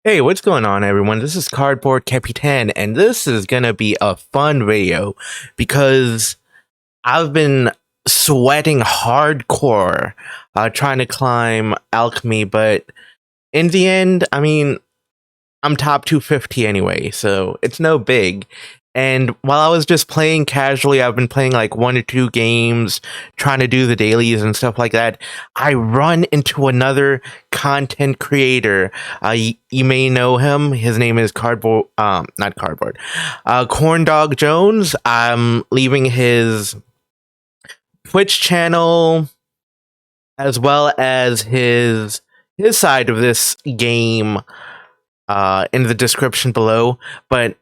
Hey, what's going on, everyone? This is Cardboard.Capitan, and this is gonna be a fun video because I've been sweating hardcore trying to climb Alchemy, but in the end, I'm top 250 anyway, so it's no big. And while I was just playing casually, I've been playing like 1 or 2 games, trying to do the dailies and stuff like that. I run into another content creator. You may know him. His name is not Cardboard, Corndog Jones. I'm leaving his Twitch channel as well as his side of this game in the description below. But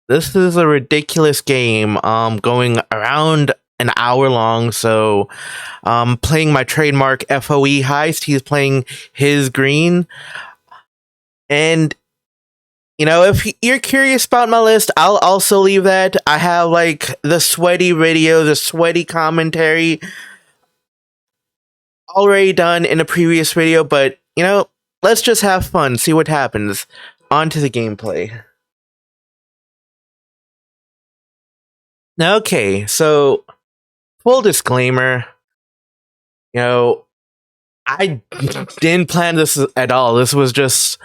this is a ridiculous game, going around an hour long. So, playing my trademark FOE heist. He's playing his green. And, if you're curious about my list, I'll also leave that. I have, like, the sweaty video, the sweaty commentary already done in a previous video. But, let's just have fun, see what happens. On to the gameplay. Okay, so full disclaimer, I didn't plan this at all. This was just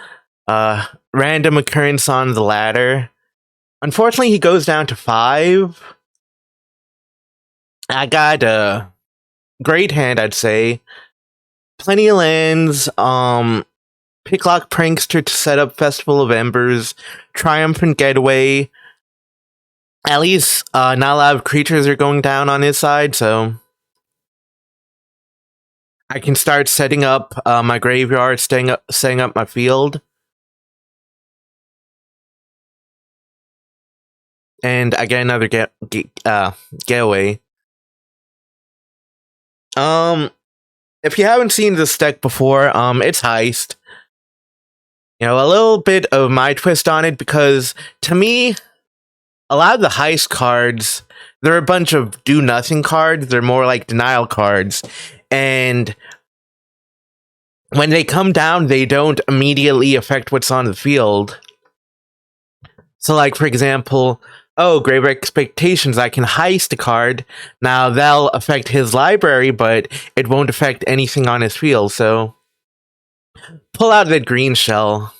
a random occurrence on the ladder. Unfortunately, he goes down to 5. I got a great hand, I'd say. Plenty of lands, Picklock Prankster to set up Festival of Embers, Triumphant Getaway. At least not a lot of creatures are going down on his side, so I can start setting up my graveyard, setting up my field. And I get another getaway. If you haven't seen this deck before, it's Heist. A little bit of my twist on it, because to me, a lot of the Heist cards, they're a bunch of do-nothing cards. They're more like denial cards. And when they come down, they don't immediately affect what's on the field. So, like, for example, Grave Expectations, I can heist a card. Now, that'll affect his library, but it won't affect anything on his field, so pull out that green shell.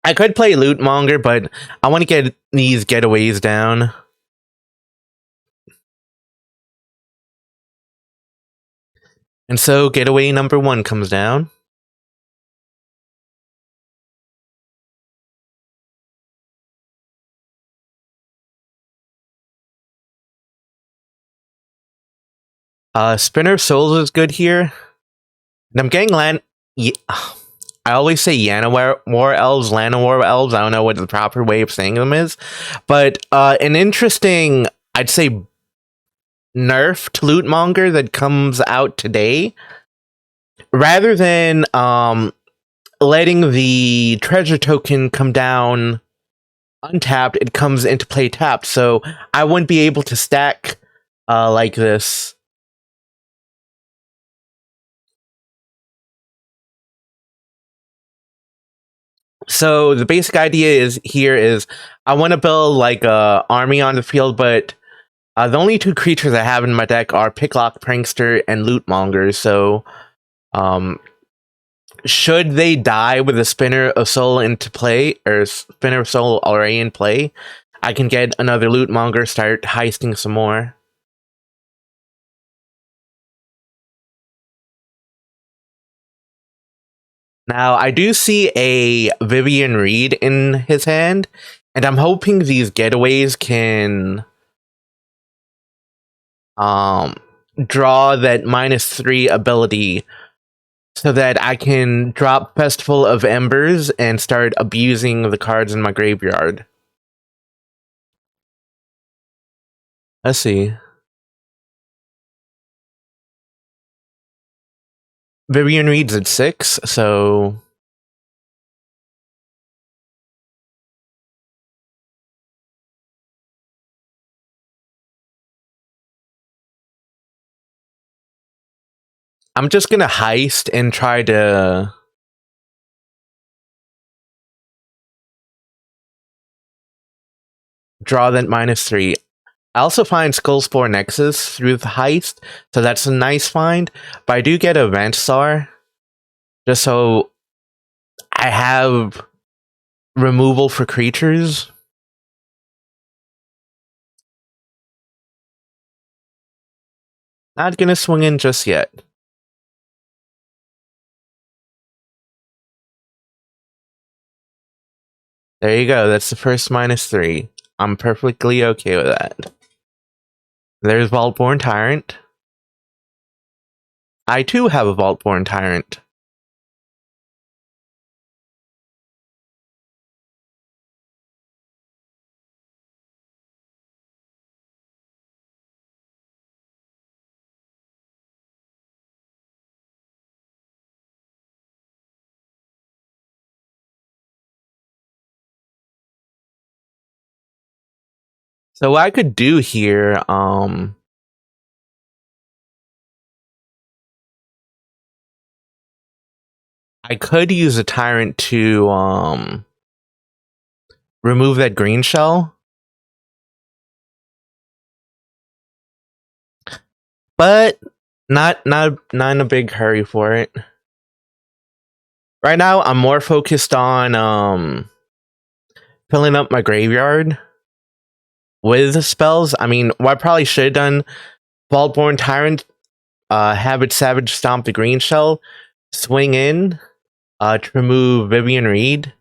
I could play Lootmonger, but I want to get these getaways down. And so, getaway number 1 comes down. Spinner of Souls is good here. And I'm getting I always say War Elves, Llanowar Elves. I don't know what the proper way of saying them is. But an interesting, I'd say, nerf to Lootmonger that comes out today. Rather than letting the treasure token come down untapped, it comes into play tapped. So I wouldn't be able to stack like this. So the basic idea is I want to build like a army on the field, but the only 2 creatures I have in my deck are Picklock Prankster and Lootmonger. So should they die with a Spinner of Soul into play, or Spinner of Soul already in play, I can get another Lootmonger, start heisting some more. Now, I do see a Vivian Reed in his hand, and I'm hoping these getaways can draw that -3 ability so that I can drop Festival of Embers and start abusing the cards in my graveyard. Let's see. Vivian Reed's at 6, so I'm just gonna heist and try to draw that -3. I also find Skullspore Nexus through the heist, so that's a nice find. But I do get a Mantisar, just so I have removal for creatures. Not gonna swing in just yet. There you go, that's the first -3. I'm perfectly okay with that. There's Vaultborn Tyrant. I too have a Vaultborn Tyrant. So what I could do here, I could use a Tyrant to, remove that green shell. But not in a big hurry for it. Right now, I'm more focused on, filling up my graveyard with spells. I mean, what I probably should have done, Vaultborn Tyrant, Habit Savage Stomp the green shell, swing in, to remove Vivian Reed.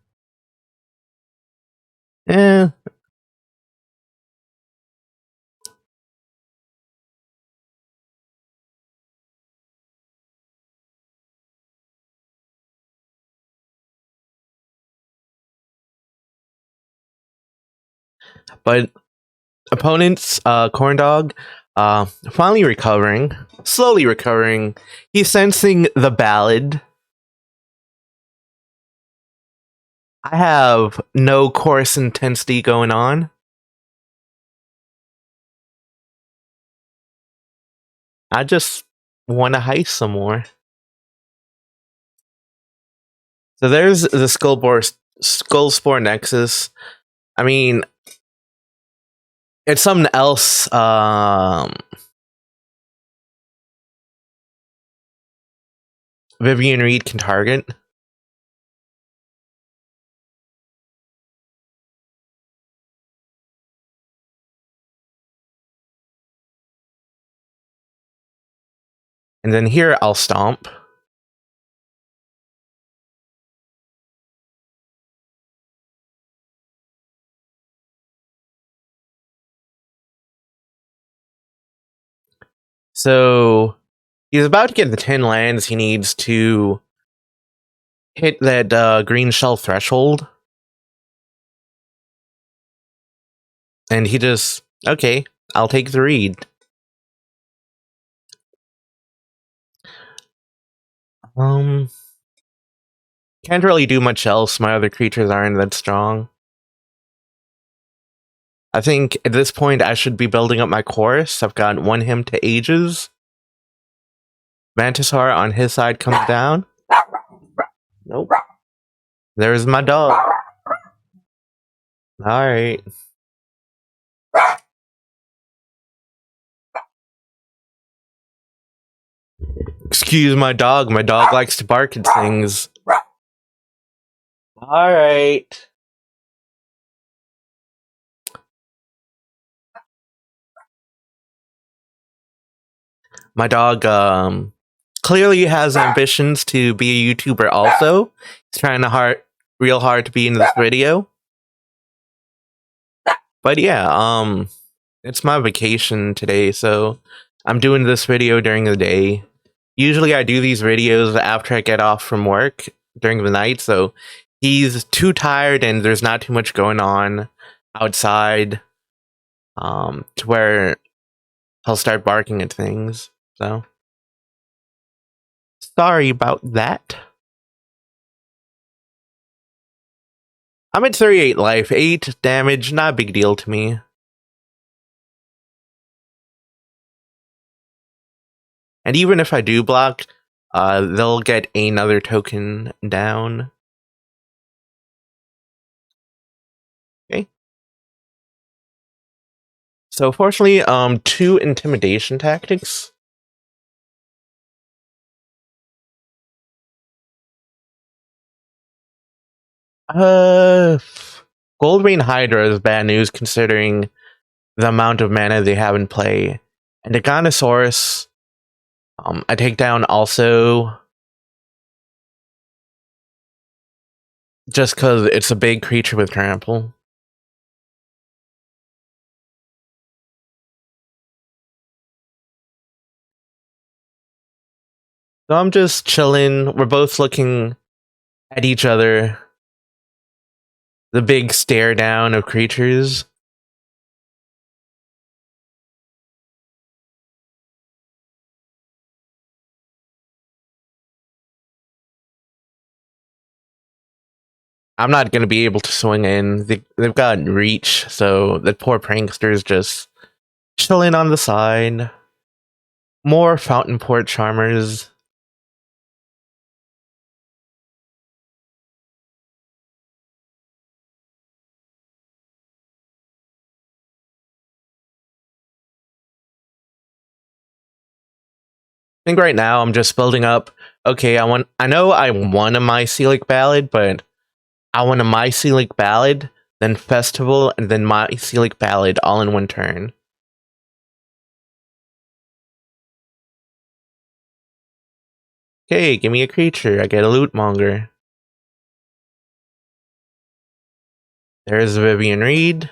But opponents, Corndog, finally recovering, slowly recovering. He's sensing the ballad. I have no chorus intensity going on. I just want to heist some more. So there's the Skullspore Nexus. I mean, it's something else. Vivian Reed can target. And then here I'll stomp. So he's about to get the 10 lands he needs to hit that green shell threshold. And he just, okay, I'll take the read. Can't really do much else. My other creatures aren't that strong. I think at this point I should be building up my chorus. I've got one hymn to Ages. Mantisar on his side comes down. Nope. There's my dog. Alright. Excuse my dog. My dog likes to bark at things. Alright. My dog clearly has ambitions to be a YouTuber also. He's trying real hard to be in this video. But yeah, it's my vacation today, so I'm doing this video during the day. Usually I do these videos after I get off from work during the night, so he's too tired and there's not too much going on outside to where he'll start barking at things. So sorry about that. I'm at 38 life, 8 damage, not a big deal to me. And even if I do block, they'll get another token down. Okay. So fortunately, 2 intimidation tactics. Gold Rain Hydra is bad news considering the amount of mana they have in play. And the Ganosaurus, a takedown also, just because it's a big creature with trample. So I'm just chilling. We're both looking at each other. The big stare down of creatures. I'm not going to be able to swing in. They've got reach, so the poor prankster's just chilling on the side. More Fountain Port Charmers. I think right now I'm just building up. Okay, I know I want a Mycelic Ballad, but I want a Mycelic Ballad, then Festival, and then Mycelic Ballad all in one turn. Okay, give me a creature. I get a Loot Monger. There's Vivian Reed.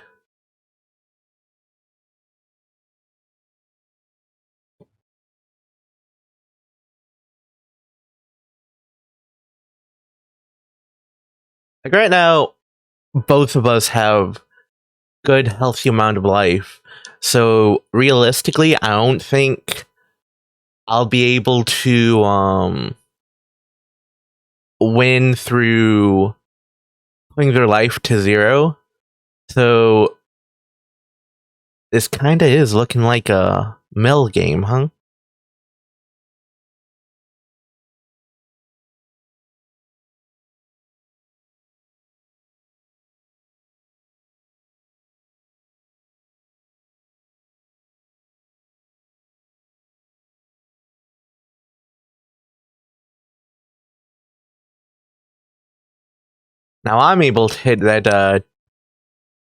Like right now, both of us have good, healthy amount of life. So realistically, I don't think I'll be able to win through putting their life to 0. So this kind of is looking like a mill game, huh? Now I'm able to hit that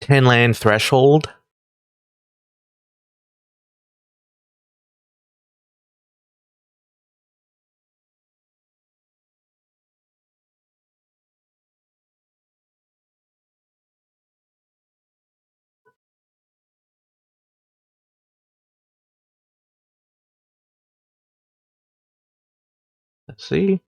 10 land threshold. Let's see.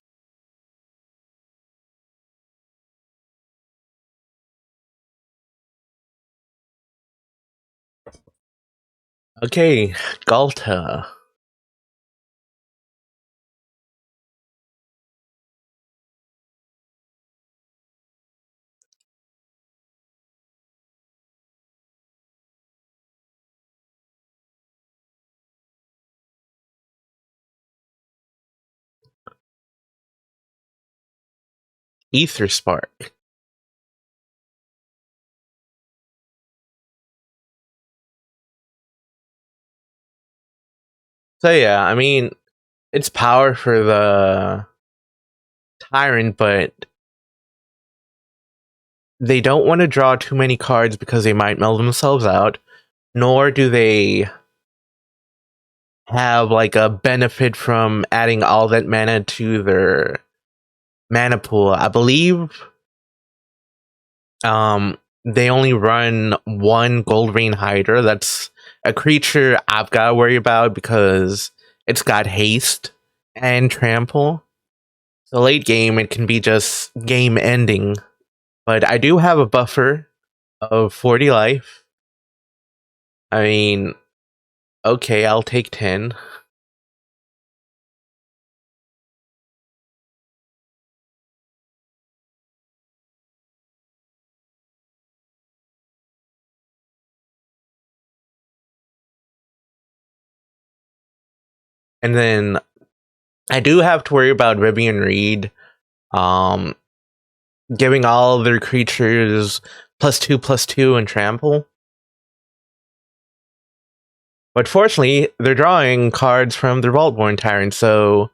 Okay, Galta. Ether Spark. So yeah, I mean, it's power for the Tyrant, but they don't want to draw too many cards because they might mill themselves out, nor do they have like a benefit from adding all that mana to their mana pool. I believe they only run 1 Gold Rain Hydra. That's a creature I've got to worry about because it's got haste and trample. So late game, it can be just game ending. But I do have a buffer of 40 life. I mean, okay, I'll take 10. And then I do have to worry about Vivian Reed giving all of their creatures +2/+2 and trample. But fortunately, they're drawing cards from their Vaultborn Tyrant, so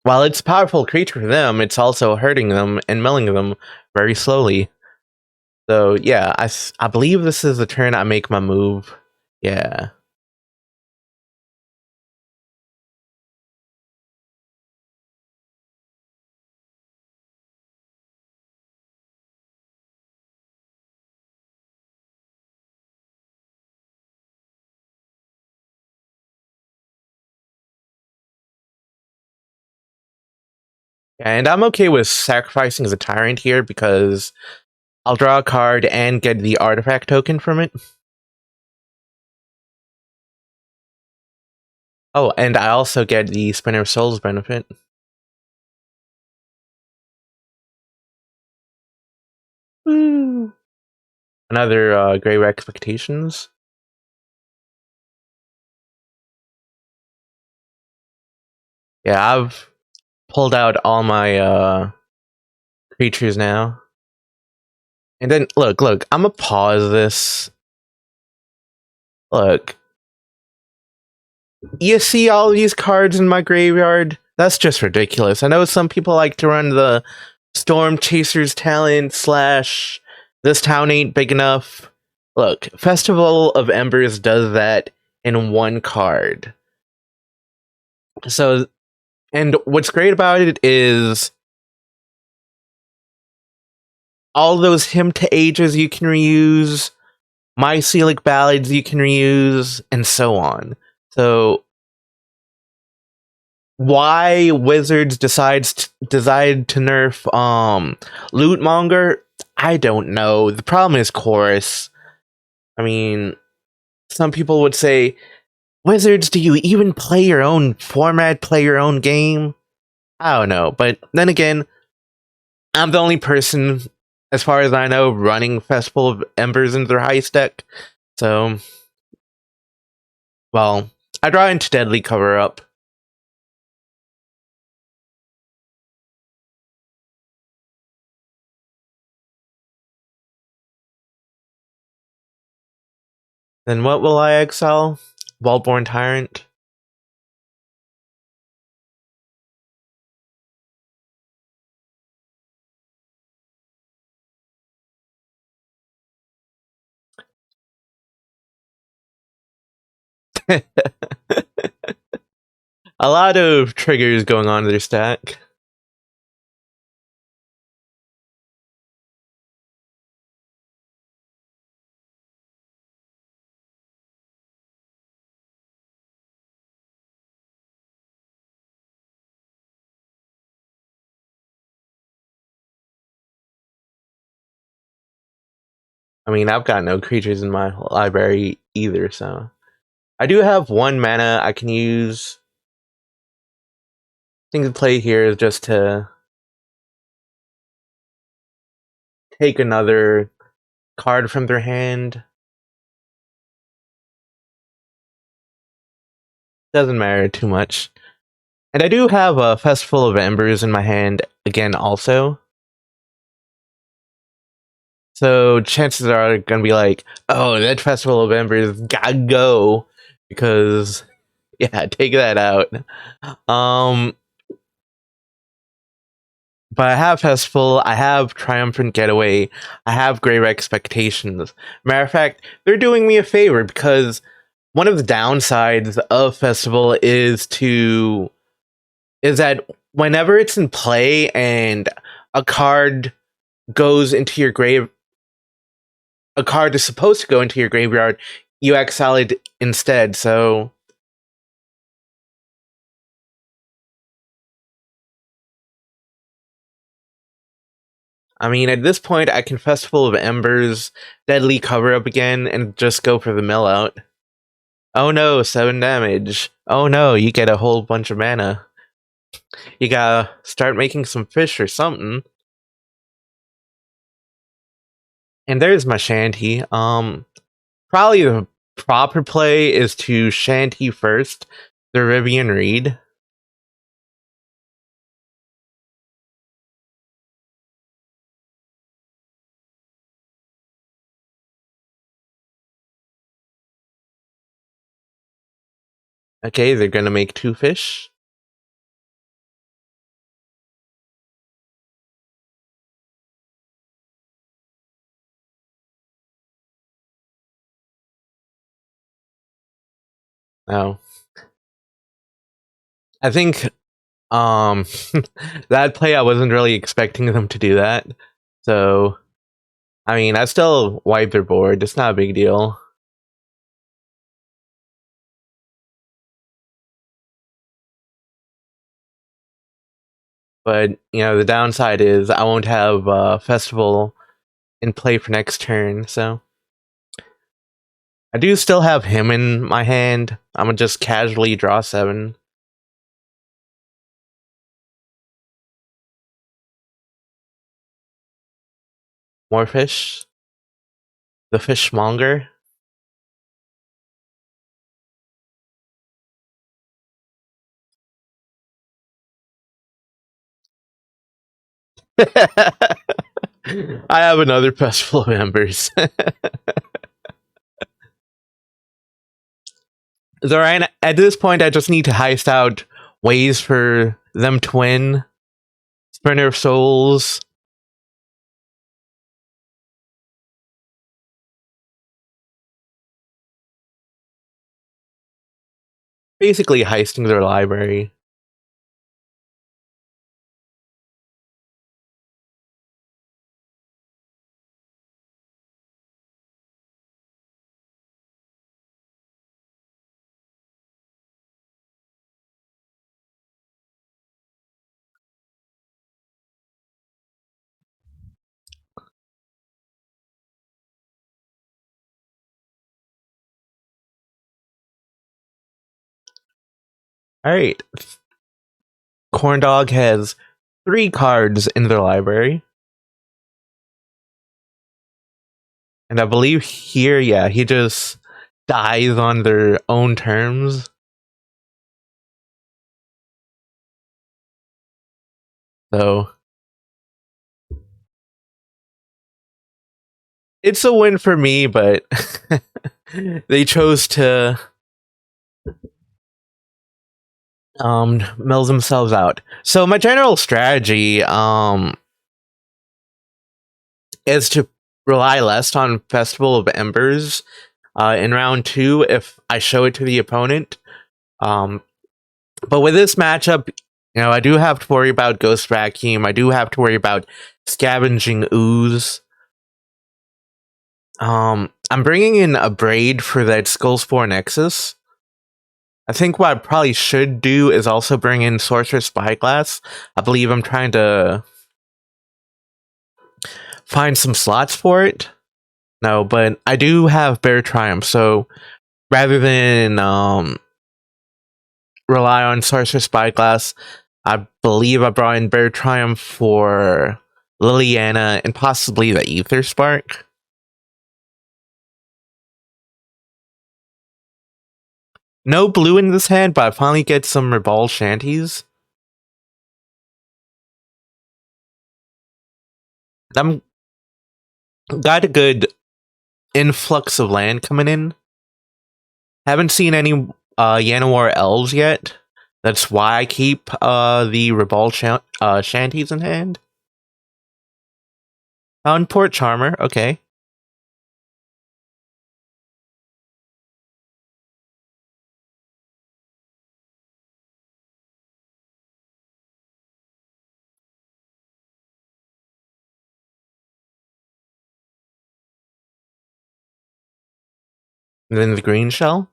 while it's a powerful creature for them, it's also hurting them and milling them very slowly. So yeah, I believe this is the turn I make my move. Yeah. And I'm okay with sacrificing the Tyrant here because I'll draw a card and get the artifact token from it. Oh, and I also get the Spinner of Souls benefit. Woo! Another Grave Expectations. Yeah, I've pulled out all my creatures now. And then, look, I'm gonna pause this. Look. You see all these cards in my graveyard? That's just ridiculous. I know some people like to run the Storm Chaser's talent / this town ain't big enough. Look, Festival of Embers does that in one card. So, and what's great about it is all those Hymn to Ages you can reuse, Mycelic Ballads you can reuse, and so on. So, why Wizards decide to nerf Lootmonger, I don't know. The problem is Chorus. I mean, some people would say, Wizards, do you even play your own format, play your own game? I don't know. But then again, I'm the only person, as far as I know, running Festival of Embers into their heist deck. So, well, I draw into Deadly Cover Up. Then what will I exile? Vaultborn Tyrant. A lot of triggers going on in their stack. I mean, I've got no creatures in my library either, so I do have 1 mana I can use. Thing to play here is just to take another card from their hand. Doesn't matter too much. And I do have a Festival of Embers in my hand again also. So chances are gonna be like, oh, that Festival of Embers gotta go. Because yeah, take that out. But I have Festival, I have Triumphant Getaway, I have Grave Expectations. Matter of fact, they're doing me a favor because one of the downsides of Festival is that whenever it's in play and a card goes into your grave, a card is supposed to go into your graveyard, you exile it instead. So I mean, at this point, I can Festival of Embers, Deadly Cover Up again, and just go for the mill out. Oh no, 7 damage. Oh no, you get a whole bunch of mana. You gotta start making some fish or something. And there's my Shanty. Probably the proper play is to Shanty first, the Rivian Reed. Okay, they're gonna make 2 fish. Oh. I think that play I wasn't really expecting them to do that. So I mean I still wipe their board, it's not a big deal. But the downside is I won't have Festival in play for next turn, so I do still have him in my hand. I'm gonna just casually draw 7. More fish. The fishmonger. I have another Festival of Embers. So right at this point, I just need to heist out ways for them to win. Sprinter of Souls. Basically heisting their library. Alright. Corndog has 3 cards in their library. And I believe here, yeah, he just dies on their own terms. So it's a win for me, but they chose to mill themselves out. So my general strategy is to rely less on Festival of Embers in round 2 if I show it to the opponent. But with this matchup, I do have to worry about Ghost Vacuum. I do have to worry about Scavenging Ooze. I'm bringing in a Braid for that Skullspore Nexus. I think what I probably should do is also bring in Sorcerer's Spyglass. I believe I'm trying to find some slots for it. No, but I do have Bear Triumph, so rather than rely on Sorcerer's Spyglass, I believe I brought in Bear Triumph for Liliana and possibly the Aether Spark. No blue in this hand, but I finally get some Ribald Shanties. I'm got a good influx of land coming in. Haven't seen any Yanawar Elves yet. That's why I keep the Ribald Shanties in hand. Found Port Charmer, okay. And then the green shell.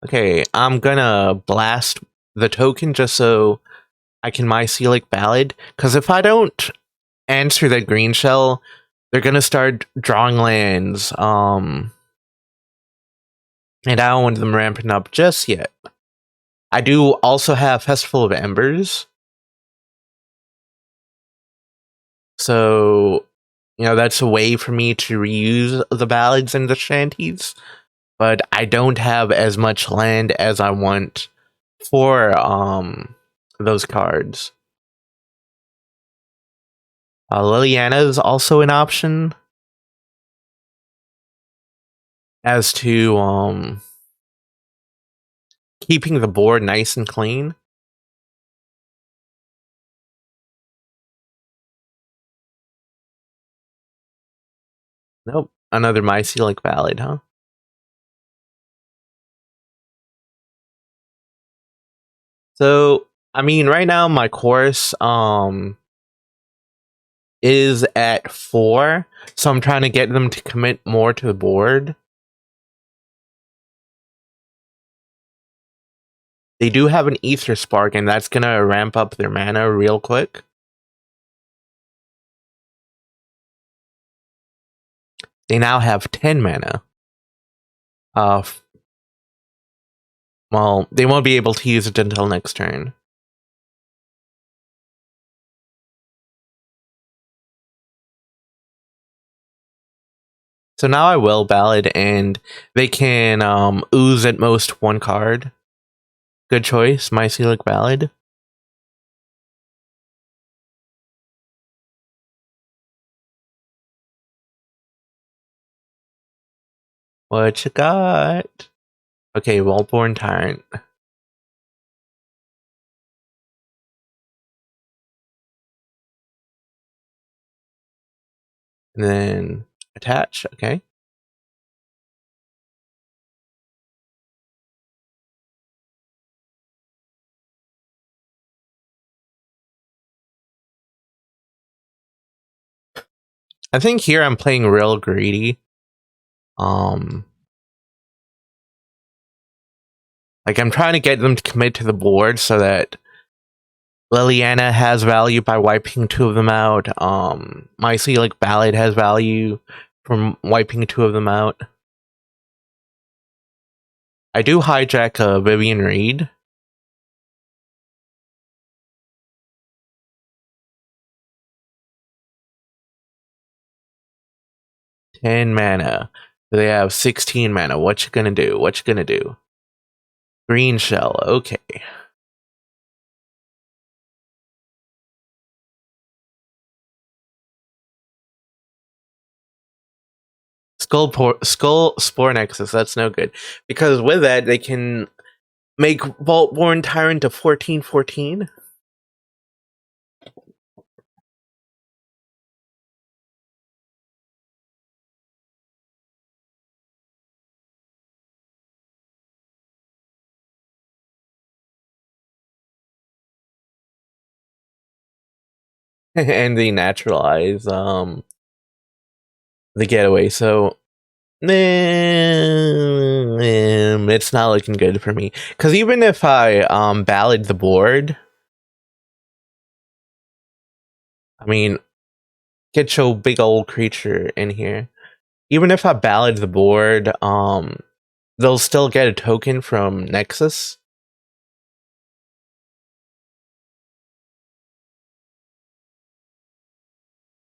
Okay, I'm gonna blast the token just so I can Mycelic Ballad. Because if I don't answer that green shell, they're gonna start drawing lands. And I don't want them ramping up just yet. I do also have Festival of Embers. So, that's a way for me to reuse the ballads and the shanties. But I don't have as much land as I want for those cards. Liliana is also an option. as to keeping the board nice and clean. Nope, another mycelic valid, huh? So, I mean, right now my course is at 4, so I'm trying to get them to commit more to the board. They do have an Ether Spark, and that's gonna ramp up their mana real quick. They now have 10 mana. Well, they won't be able to use it until next turn. So now I will ballad, and they can ooze at most 1 card. Good choice, mycelic ballad. What you got? Okay, Wellborn Tyrant. And then attach, okay. I think here I'm playing real greedy. Like, I'm trying to get them to commit to the board so that Liliana has value by wiping 2 of them out. Mycelic Ballad has value from wiping 2 of them out. I do hijack Vivian Reed. Ten mana. They have 16 mana. What you gonna do? What you gonna do? Green Shell. Okay. Skull Spore Nexus. That's no good, because with that they can make Vaultborn Tyrant to 14/14. And they naturalize the getaway. So it's not looking good for me, because even if I ballad the board, I mean, get your big old creature in here. Even if I ballad the board, they'll still get a token from Nexus.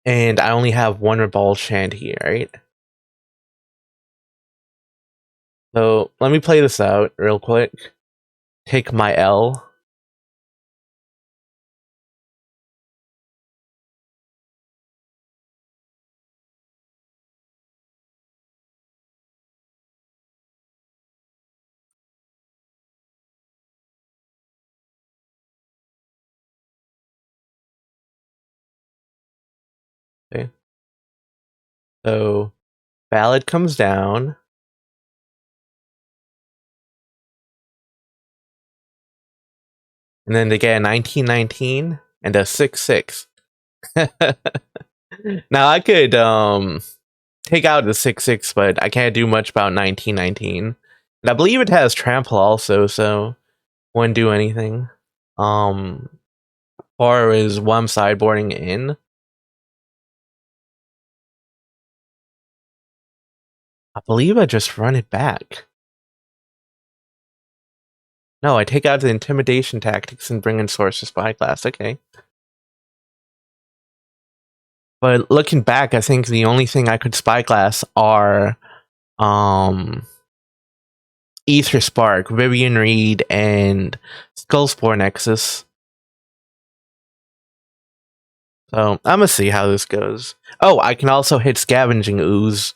And I only have 1 Rebel Shanty, right? So let me play this out real quick. Take my L. Okay. So Ballad comes down. And then they get a 19/19 and a 6/6. Now I could take out the 6/6, but I can't do much about 19/19. And I believe it has trample also, so wouldn't do anything. Or is what I'm sideboarding in. I believe I just run it back. No, I take out the intimidation tactics and bring in Sorcerer Spyglass. Okay. But looking back, I think the only thing I could Spyglass are Ether Spark, Vivian Reed, and Skullspore Nexus. So I'm gonna see how this goes. Oh, I can also hit Scavenging Ooze.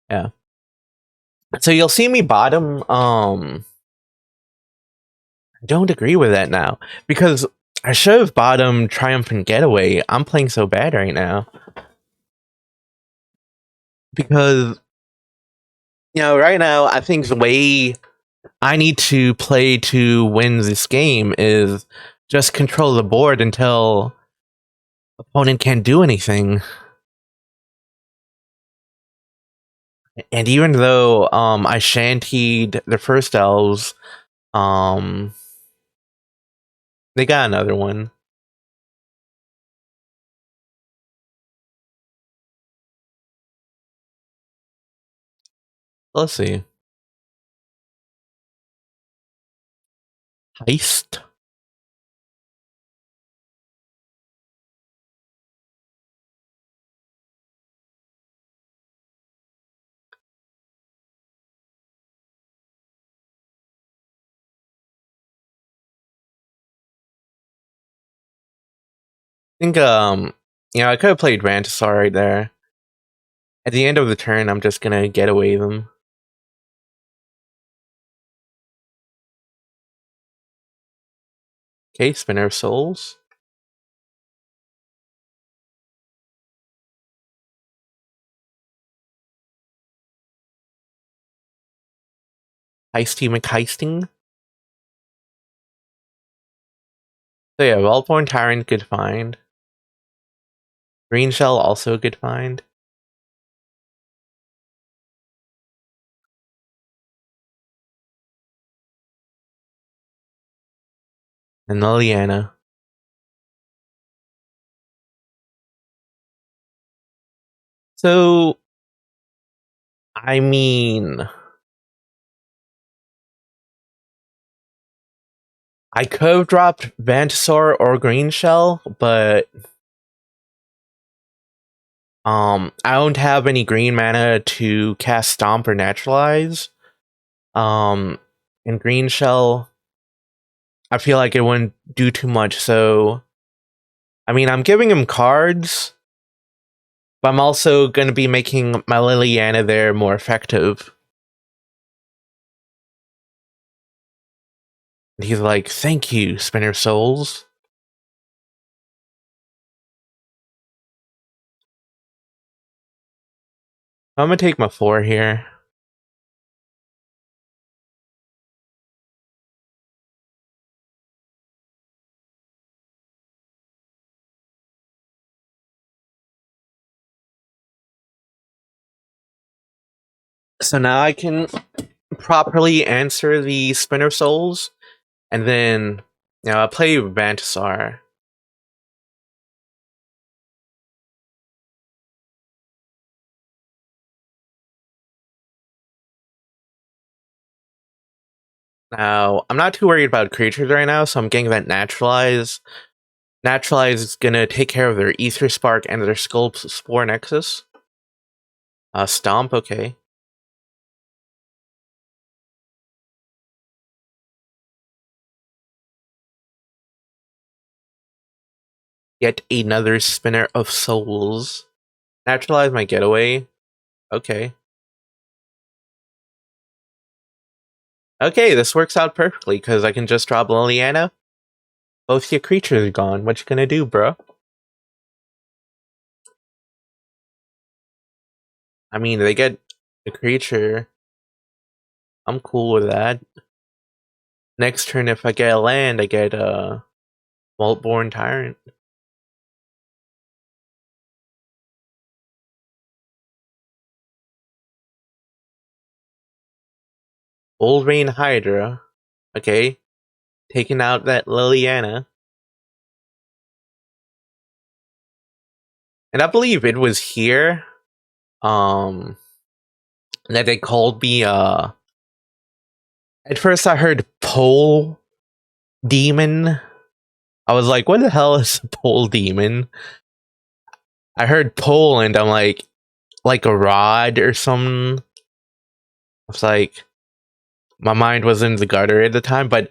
Yeah. So you'll see me bottom. I don't agree with that now because I should have bottom Triumphant Getaway. I'm playing so bad right now because right now I think the way I need to play to win this game is just control the board until opponent can't do anything. And even though I shantied the first elves, they got another one. Let's see. Heist. I think I could have played Rantasar right there. At the end of the turn, I'm just gonna get away them. Okay, Spinner of Souls. Heisty McHeisting. So yeah, Wellborn Tyrant, good find. Green Shell, also a good find. And Liliana. So, I mean, I could have dropped Vantasaur or Green Shell, but I don't have any green mana to cast Stomp or Naturalize. And Green Shell, I feel like it wouldn't do too much, so I mean, I'm giving him cards, but I'm also going to be making my Liliana there more effective. And he's like, thank you, Spinner Souls. I'm going to take my 4 here. So now I can properly answer the Spinner Souls, and then I'll play Vantasaur. Now, I'm not too worried about creatures right now, so I'm getting that Naturalize. Naturalize is gonna take care of their Ether Spark and their Skull Spore Nexus. Stomp, okay. Yet another Spinner of Souls. Naturalize my getaway. Okay. Okay, this works out perfectly, because I can just drop Liliana. Both your creatures are gone. What you gonna do, bro? I mean, they get a creature. I'm cool with that. Next turn, if I get a land, I get a Maltborn Tyrant. Old Rain Hydra. Okay. Taking out that Liliana. And I believe it was here that they called me at first I heard Pole Demon. I was like, what the hell is Pole Demon? I heard pole and I'm like a rod or something. I was like, my mind was in the gutter at the time, but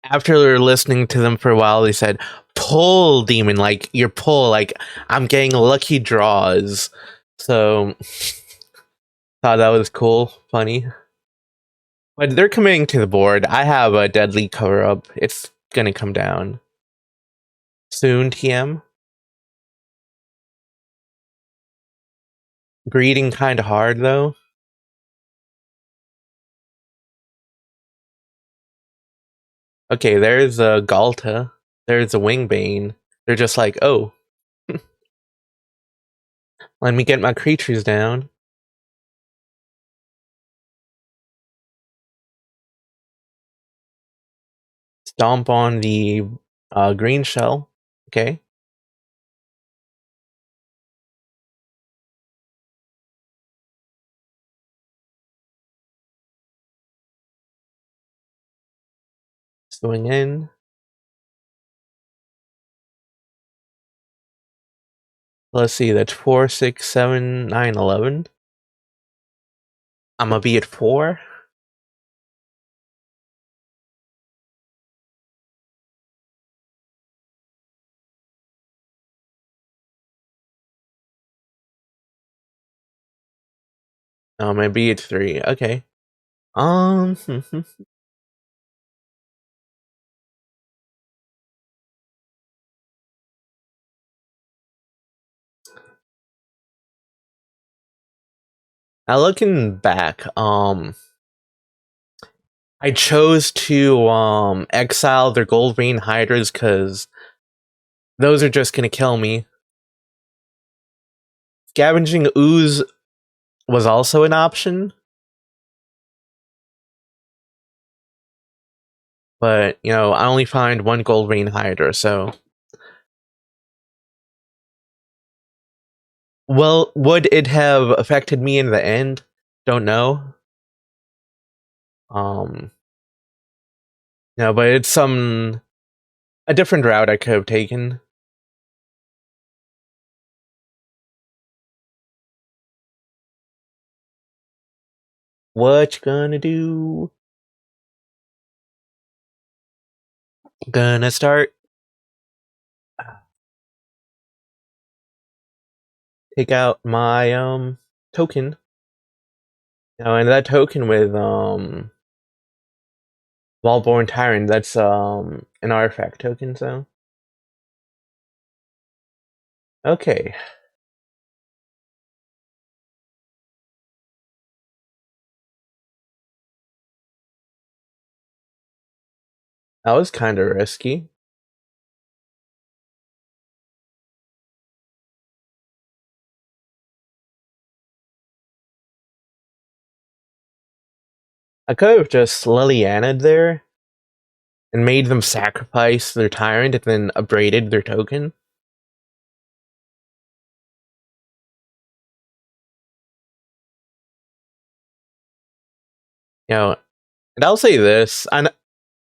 after listening to them for a while, they said, pull demon, like your pull, like I'm getting lucky draws. So thought that was cool, funny. But they're committing to the board. I have a deadly cover up. It's gonna come down soon. TM. Greeting kind of hard though. Okay, there's a Galta. There's a Wingbane. They're just like, oh, let me get my creatures down. Stomp on the green shell. Okay. Swing in. Let's see, that's 4, 6, 7, 9, 11. I'm gonna be at 4. I'm gonna be at 3. Okay. Um. Now looking back, I chose to exile their gold vein hydras because those are just gonna kill me. Scavenging ooze was also an option, but you know I only find one gold vein hydra, so. Well, would it have affected me in the end? Don't know. No, but it's a different route I could have taken. What you gonna do? Gonna start. Take out my token. Now, and that token with Wallborn Tyrant, that's an artifact token, so. Okay. That was kind of risky. I could have just Liliana'd there and made them sacrifice their tyrant and then abraded their token. You know, and I'll say this,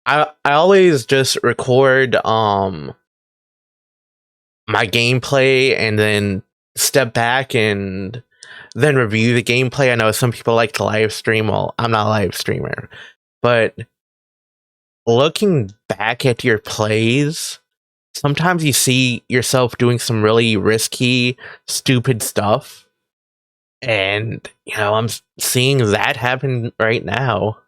I always just record my gameplay and then step back and then review the gameplay. I know some people like to live stream. Well, I'm not a live streamer, but looking back at your plays, sometimes you see yourself doing some really risky, stupid stuff. And, you know, I'm seeing that happen right now.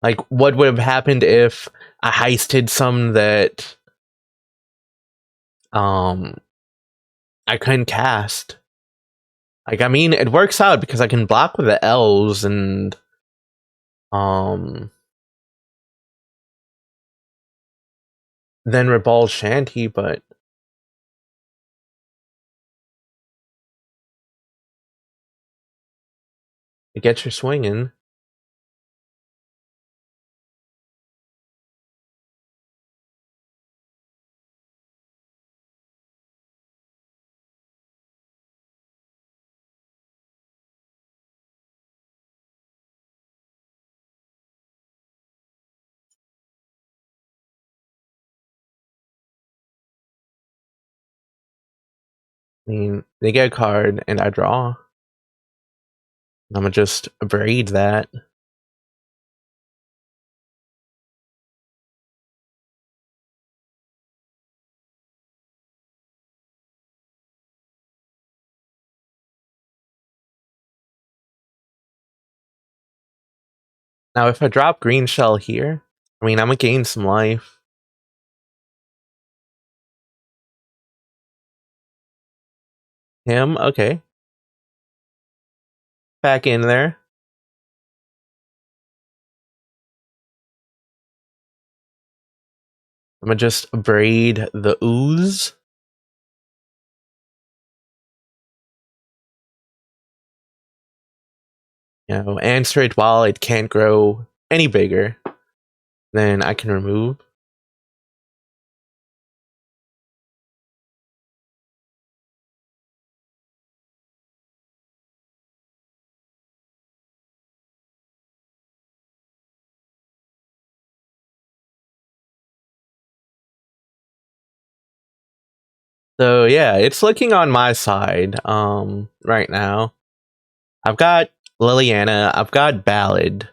Like, what would have happened if I heisted some that I couldn't cast? Like, I mean, it works out because I can block with the elves and then Ribald Shanty, but it gets your swinging. I mean, they get a card and I draw. I'm gonna just braid that. Now, if I drop green shell here, I mean, I'm gonna gain some life. Him, okay. Back in there. I'm gonna just braid the ooze. You know, and straight while it can't grow any bigger, then I can remove. So yeah, it's looking on my side right now. I've got Liliana, I've got Ballad.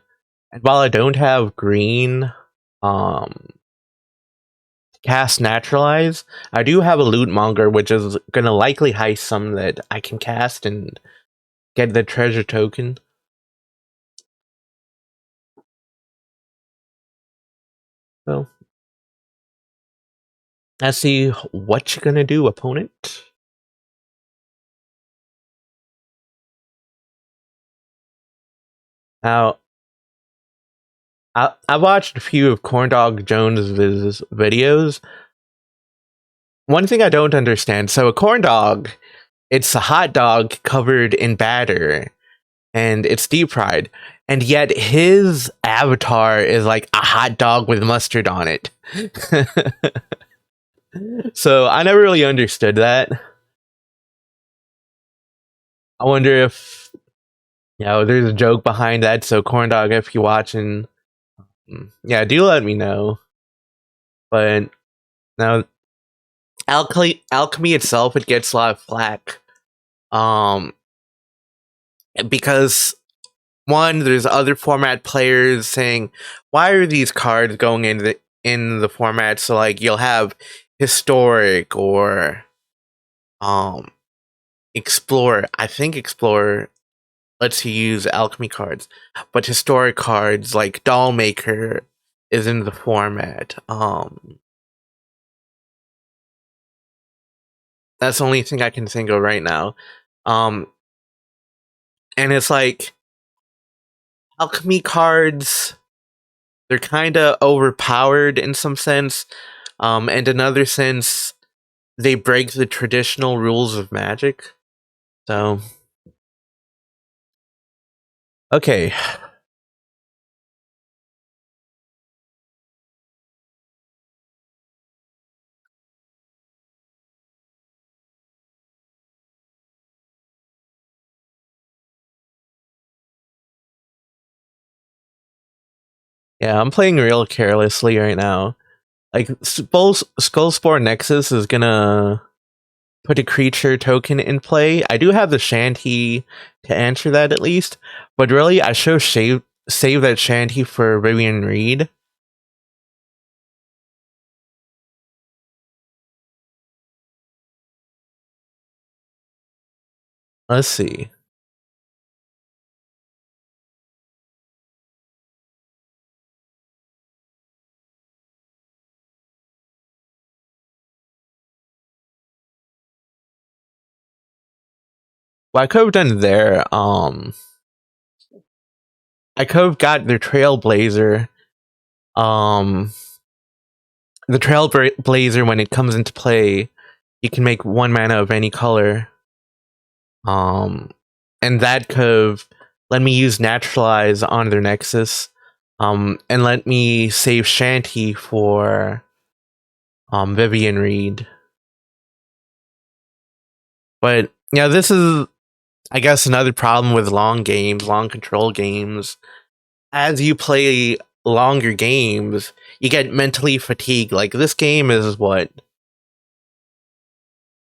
And while I don't have green cast Naturalize, I do have a Loot Monger, which is gonna likely heist some that I can cast and get the treasure token. So let's see what you're gonna do, opponent. Now, I watched a few of Corndog Jones's videos. One thing I don't understand, so a corn dog, it's a hot dog covered in batter, and it's deep fried, and yet his avatar is like a hot dog with mustard on it. So I never really understood that. I wonder if, you know, there's a joke behind that. So Corndog, if you're watching, yeah, do let me know. But now, Alchemy itself, it gets a lot of flack, because one, there's other format players saying, why are these cards going in the format? So like you'll have historic or Explorer. I think Explorer lets you use alchemy cards, but historic cards like Dollmaker is in the format. That's the only thing I can think of right now. And it's like alchemy cards, they're kind of overpowered in some sense, and another sense, they break the traditional rules of Magic. So, okay. Yeah, I'm playing real carelessly right now. Like, Skullspore Nexus is gonna put a creature token in play. I do have the Shanty to answer that at least, but really, I should save that Shanty for Vivian Reed. Let's see. What I could have done there, I could have got the Trailblazer. The Trailblazer, when it comes into play, you can make 1 mana of any color. And that could have let me use Naturalize on their Nexus, and let me save Shanty for Vivian Reed. But yeah, this is, I guess, another problem with long games, long control games. As you play longer games, you get mentally fatigued. Like, this game is what,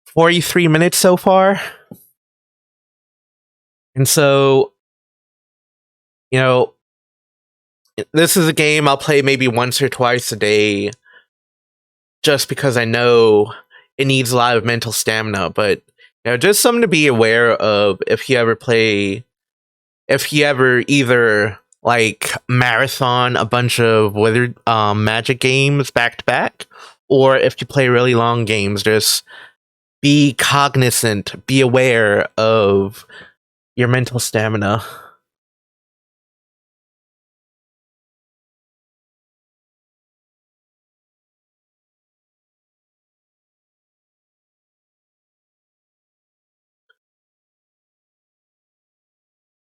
43 minutes so far? And so, you know, this is a game I'll play maybe once or twice a day, just because I know it needs a lot of mental stamina. But, you know, just something to be aware of if you ever either like marathon a bunch of wizard magic games back to back, or if you play really long games, just be cognizant, be aware of your mental stamina.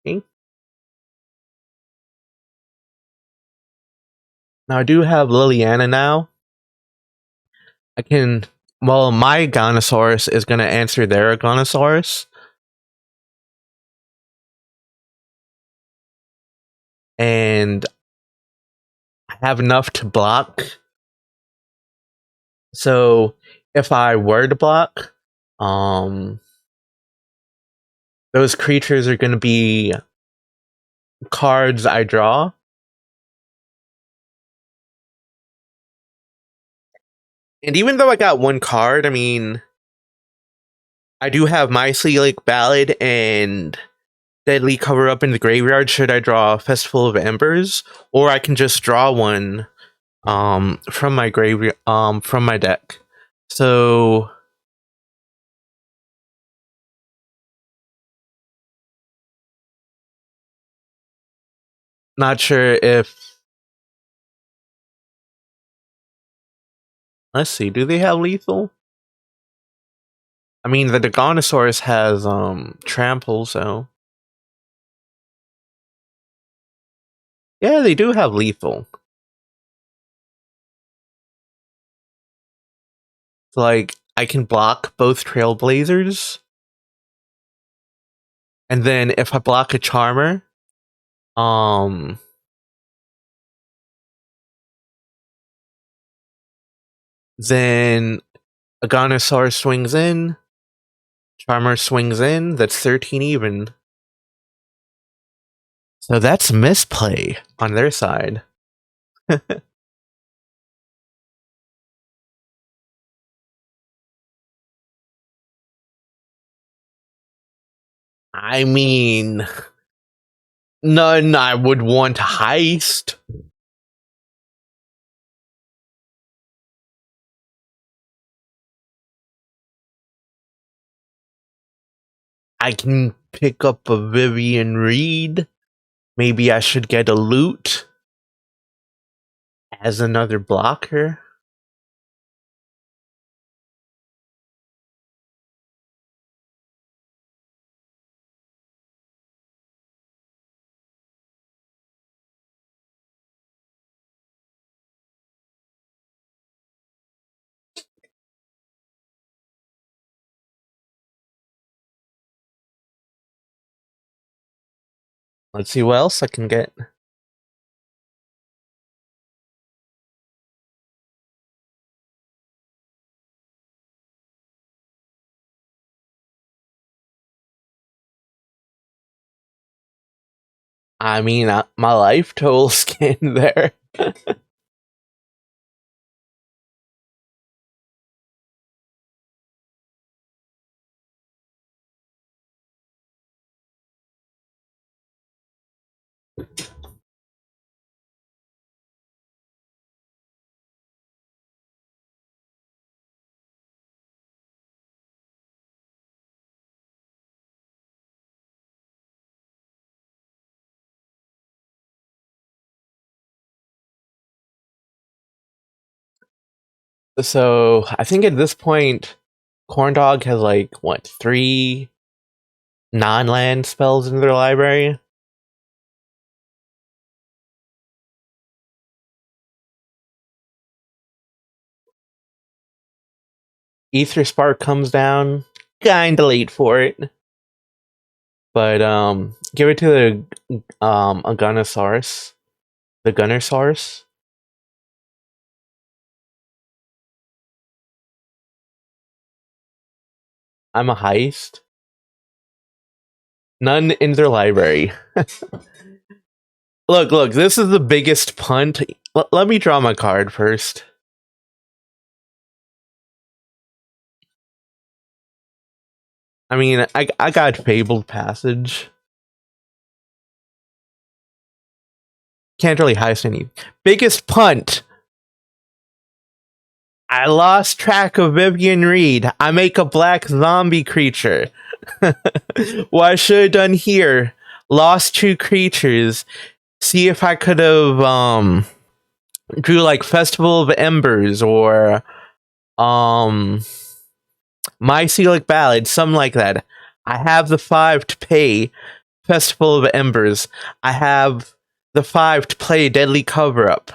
Okay? Now I do have Liliana now. I can. Well, my Gonosaurus is going to answer their Gonosaurus. And I have enough to block. So if I were to block, those creatures are going to be cards I draw. And even though I got one card, I mean, I do have my Lake Ballad and Deadly Cover Up in the graveyard should I draw Festival of Embers, or I can just draw one from my graveyard from my deck. So not sure if, let's see, do they have lethal? I mean, the Degonosaurus has trample, so yeah, they do have lethal. So, like, I can block both Trailblazers, and then if I block a Charmer, then a Gonosaurus swings in, Charmer swings in. That's 13 even. So that's misplay on their side. I mean, none I would want to heist. I can pick up a Vivian Reed. Maybe I should get a loot as another blocker. Let's see what else I can get. I mean, my life total scan there. So I think at this point, Corndog has like what 3 non-land spells in their library. Ether Spark comes down, kinda late for it, but give it to the a Gunnosaurus, the Gunnersaurus. I'm a heist. None in their library. Look, this is the biggest punt. Let me draw my card first. I mean, I got Fabled Passage. can't really heist any. Biggest punt. I lost track of Vivian Reed. I make a black zombie creature. What I should have done here, lost 2 creatures. See if I could have drew like Festival of Embers or Mycelic Ballad, something like that. I have the 5 to pay Festival of Embers. I have the 5 to play Deadly Cover-Up.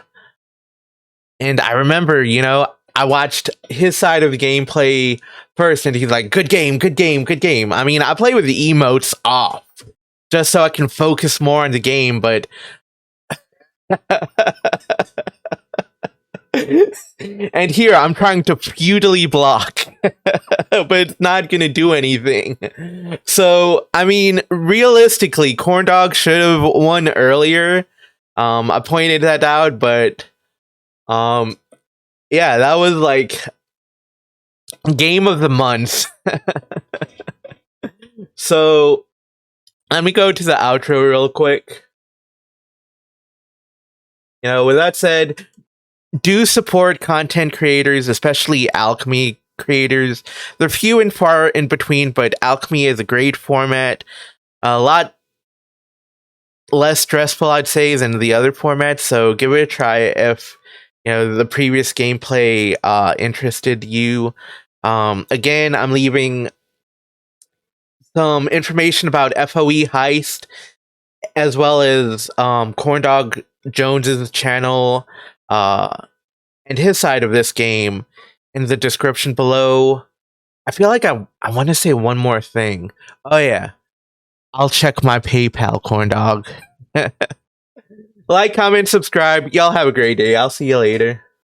And I remember, you know, I watched his side of the gameplay first, and he's like, good game, good game, good game. I mean, I play with the emotes off, just so I can focus more on the game, but... And here, I'm trying to futilely block, but it's not gonna do anything. So, I mean, realistically, Corndog should have won earlier. I pointed that out, but... yeah, that was like game of the month. So let me go to the outro real quick. You know, with that said, do support content creators, especially Alchemy creators. They're few and far in between, but Alchemy is a great format. A lot less stressful, I'd say, than the other formats, so give it a try if you know the previous gameplay interested you. Again, I'm leaving some information about FOE Heist, as well as Corndog Jones's channel and his side of this game in the description below. I feel like I want to say one more thing. Oh yeah, I'll check my PayPal, Corndog. Like, comment, subscribe. Y'all have a great day. I'll see you later.